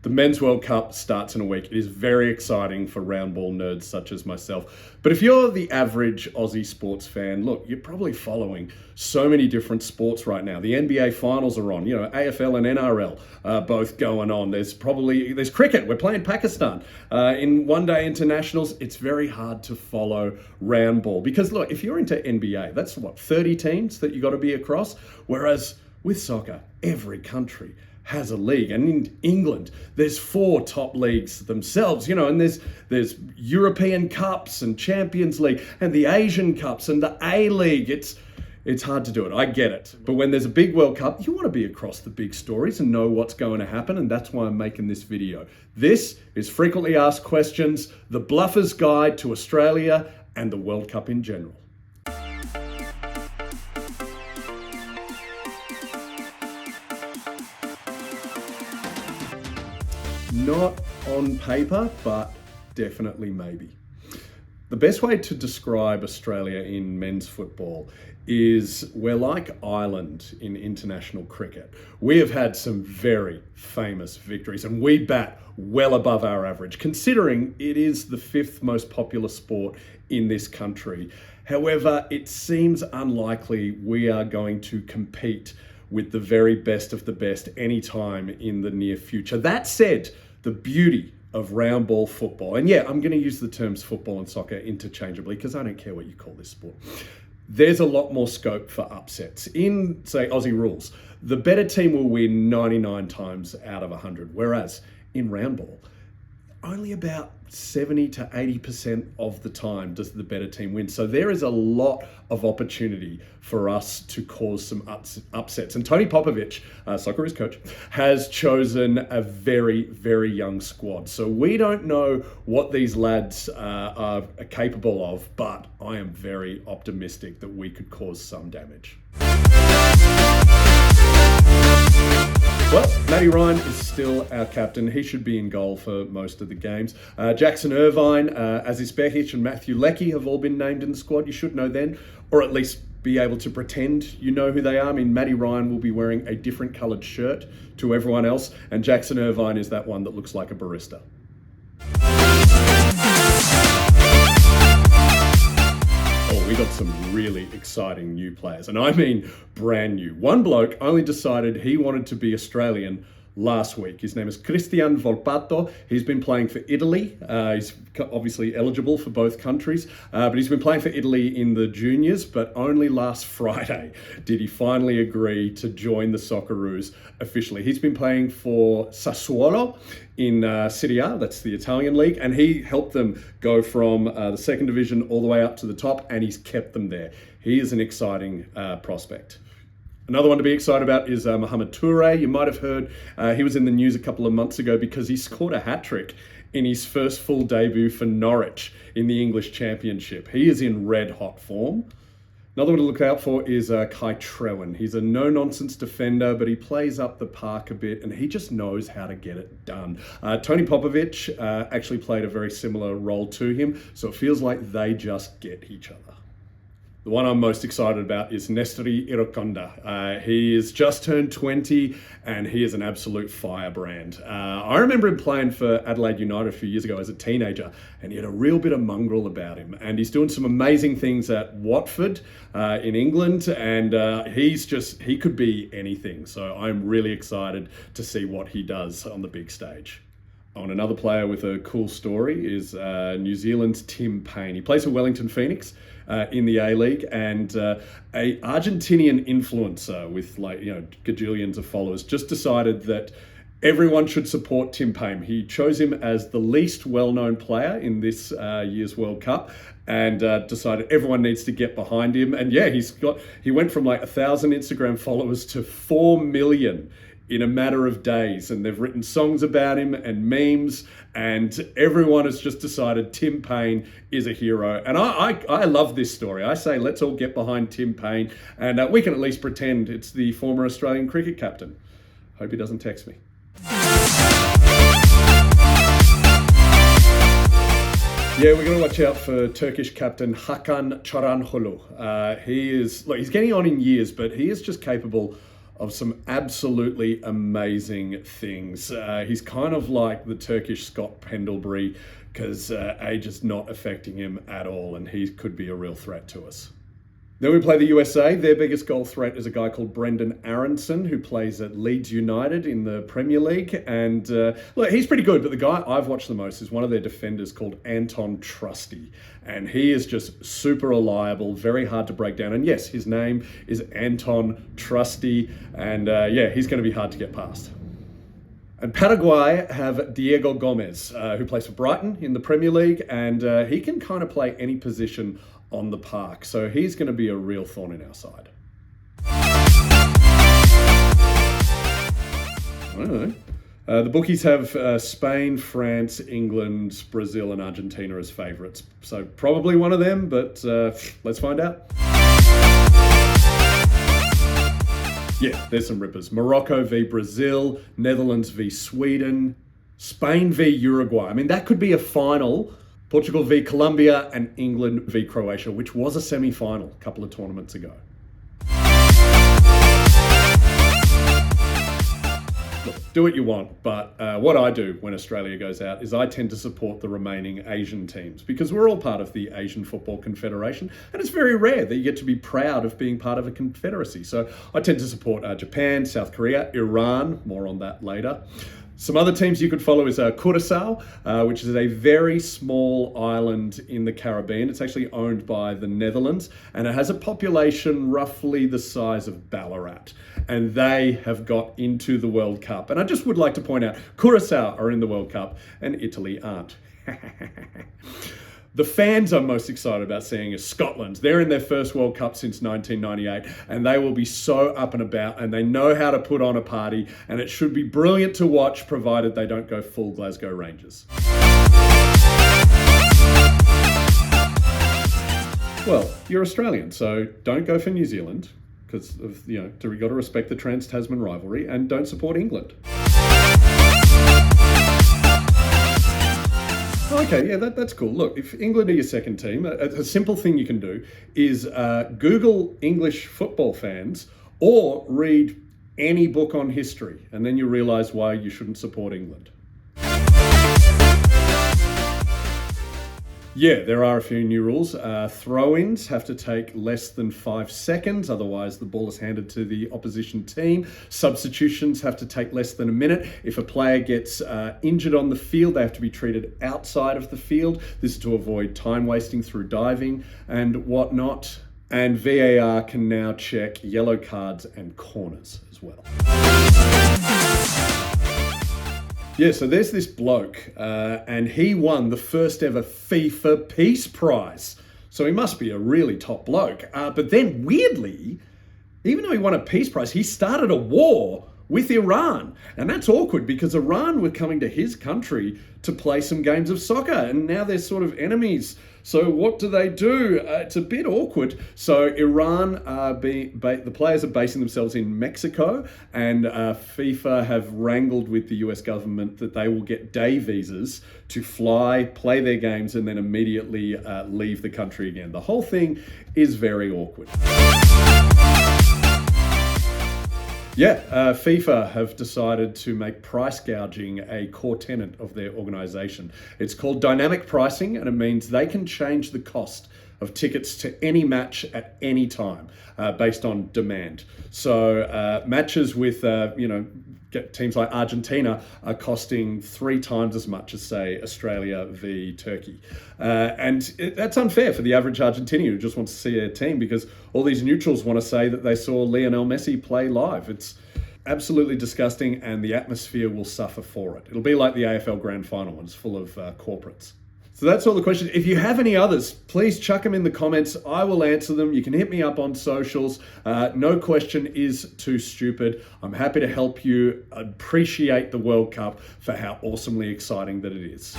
The Men's World Cup starts in a week. It is very exciting for round ball nerds such as myself. But if you're the average Aussie sports fan, look, you're probably following so many different sports right now. The NBA finals are on, AFL and NRL both going on. There's cricket. We're playing Pakistan. In one-day internationals, it's very hard to follow round ball. Because look, if you're into NBA, that's 30 teams that you got to be across. Whereas with soccer, every country has a league, and in England there's 4 top leagues themselves, and there's European Cups and Champions League and the Asian Cups and the A-League. It's hard to do it, I get it, but when there's a big World Cup, you want to be across the big stories and know what's going to happen, and that's why I'm making this video. This is Frequently Asked Questions, the Bluffer's Guide to Australia and the World Cup in general. Not on paper, but definitely maybe. The best way to describe Australia in men's football is we're like Ireland in international cricket. We have had some very famous victories and we bat well above our average, considering it is the 5th most popular sport in this country. However, it seems unlikely we are going to compete with the very best of the best anytime in the near future. That said, the beauty of round ball football, and yeah, I'm going to use the terms football and soccer interchangeably because I don't care what you call this sport. There's a lot more scope for upsets. In, say, Aussie rules, the better team will win 99 times out of 100, whereas in round ball, only about 70 to 80% of the time does the better team win. So there is a lot of opportunity for us to cause some upsets. And Tony Popovich, Socceroos coach, has chosen a very, very young squad. So we don't know what these lads are capable of, but I am very optimistic that we could cause some damage. Well, Matty Ryan is still our captain. He should be in goal for most of the games. Jackson Irvine, Aziz Behic and Matthew Leckie have all been named in the squad. You should know then, or at least be able to pretend you know who they are. I mean, Matty Ryan will be wearing a different coloured shirt to everyone else, and Jackson Irvine is that one that looks like a barista. We got some really exciting new players, and I mean brand new. One bloke only decided he wanted to be Australian last week. His name is Cristian Volpato. He's been playing for Italy. He's obviously eligible for both countries, but he's been playing for Italy in the juniors, but only last Friday did he finally agree to join the Socceroos officially. He's been playing for Sassuolo in Serie A, that's the Italian league, and he helped them go from the second division all the way up to the top, and he's kept them there. He is an exciting prospect. Another one to be excited about is Mohamed Toure. You might have heard he was in the news a couple of months ago because he scored a hat-trick in his first full debut for Norwich in the English Championship. He is in red-hot form. Another one to look out for is Kai Trewen. He's a no-nonsense defender, but he plays up the park a bit, and he just knows how to get it done. Tony Popovich actually played a very similar role to him, so it feels like they just get each other. The one I'm most excited about is Nestori Iraconda. He has just turned 20 and he is an absolute firebrand. I remember him playing for Adelaide United a few years ago as a teenager, and he had a real bit of mongrel about him. And he's doing some amazing things at Watford in England, and he could be anything. So I'm really excited to see what he does on the big stage. On another player with a cool story is New Zealand's Tim Payne. He plays for Wellington Phoenix in the A-League, and a Argentinian influencer with gajillions of followers just decided that everyone should support Tim Payne. He chose him as the least well-known player in this year's World Cup, and decided everyone needs to get behind him. And yeah, he went from 1,000 Instagram followers to 4 million in a matter of days, and they've written songs about him and memes, and everyone has just decided Tim Payne is a hero. And I love this story. I say let's all get behind Tim Payne, and we can at least pretend it's the former Australian cricket captain. Hope he doesn't text me. Yeah, we're going to watch out for Turkish captain Hakan Çalhanoğlu. He's getting on in years, but he is just capable of some absolutely amazing things. He's kind of like the Turkish Scott Pendlebury, because age is not affecting him at all, and he could be a real threat to us. Then we play the USA. Their biggest goal threat is a guy called Brendan Aronson, who plays at Leeds United in the Premier League. And look, he's pretty good, but the guy I've watched the most is one of their defenders called Anton Trusty. And he is just super reliable, very hard to break down. And yes, his name is Anton Trusty. And yeah, he's going to be hard to get past. And Paraguay have Diego Gomez, who plays for Brighton in the Premier League, and he can kind of play any position on the park. So he's going to be a real thorn in our side. I don't know. The bookies have Spain, France, England, Brazil, and Argentina as favourites. So probably one of them, but let's find out. Yeah, there's some rippers. Morocco v Brazil, Netherlands v Sweden, Spain v Uruguay. I mean, that could be a final. Portugal v Colombia, and England v Croatia, which was a semi-final a couple of tournaments ago. Look, do what you want, but what I do when Australia goes out is I tend to support the remaining Asian teams, because we're all part of the Asian Football Confederation, and it's very rare that you get to be proud of being part of a confederacy. So I tend to support Japan, South Korea, Iran, more on that later. Some other teams you could follow is Curaçao, which is a very small island in the Caribbean. It's actually owned by the Netherlands, and it has a population roughly the size of Ballarat. And they have got into the World Cup. And I just would like to point out, Curaçao are in the World Cup and Italy aren't. The fans I'm most excited about seeing is Scotland. They're in their first World Cup since 1998, and they will be so up and about, and they know how to put on a party, and it should be brilliant to watch, provided they don't go full Glasgow Rangers. Well, you're Australian, so don't go for New Zealand, because we've got to respect the Trans-Tasman rivalry, and don't support England. Okay, yeah, that's cool. Look, if England are your second team, a simple thing you can do is Google English football fans or read any book on history, and then you realise why you shouldn't support England. Yeah, there are a few new rules. Throw-ins have to take less than 5 seconds, otherwise the ball is handed to the opposition team. Substitutions have to take less than a minute. If a player gets injured on the field, they have to be treated outside of the field. This is to avoid time wasting through diving and whatnot. And VAR can now check yellow cards and corners as well. Yeah, so there's this bloke, and he won the first ever FIFA Peace Prize. So he must be a really top bloke. But then, weirdly, even though he won a Peace Prize, he started a war with Iran. And that's awkward, because Iran were coming to his country to play some games of soccer, and now they're sort of enemies. So what do? It's a bit awkward. So Iran, the players are basing themselves in Mexico, and FIFA have wrangled with the US government that they will get day visas to fly, play their games, and then immediately leave the country again. The whole thing is very awkward. Yeah, FIFA have decided to make price gouging a core tenet of their organisation. It's called dynamic pricing, and it means they can change the cost of tickets to any match at any time based on demand. So matches with, teams like Argentina are costing 3 times as much as, say, Australia v Turkey. That's unfair for the average Argentinian who just wants to see their team, because all these neutrals want to say that they saw Lionel Messi play live. It's absolutely disgusting, and the atmosphere will suffer for it. It'll be like the AFL Grand Final when it's full of corporates. So that's all the questions. If you have any others, please chuck them in the comments. I will answer them. You can hit me up on socials. No question is too stupid. I'm happy to help you appreciate the World Cup for how awesomely exciting that it is.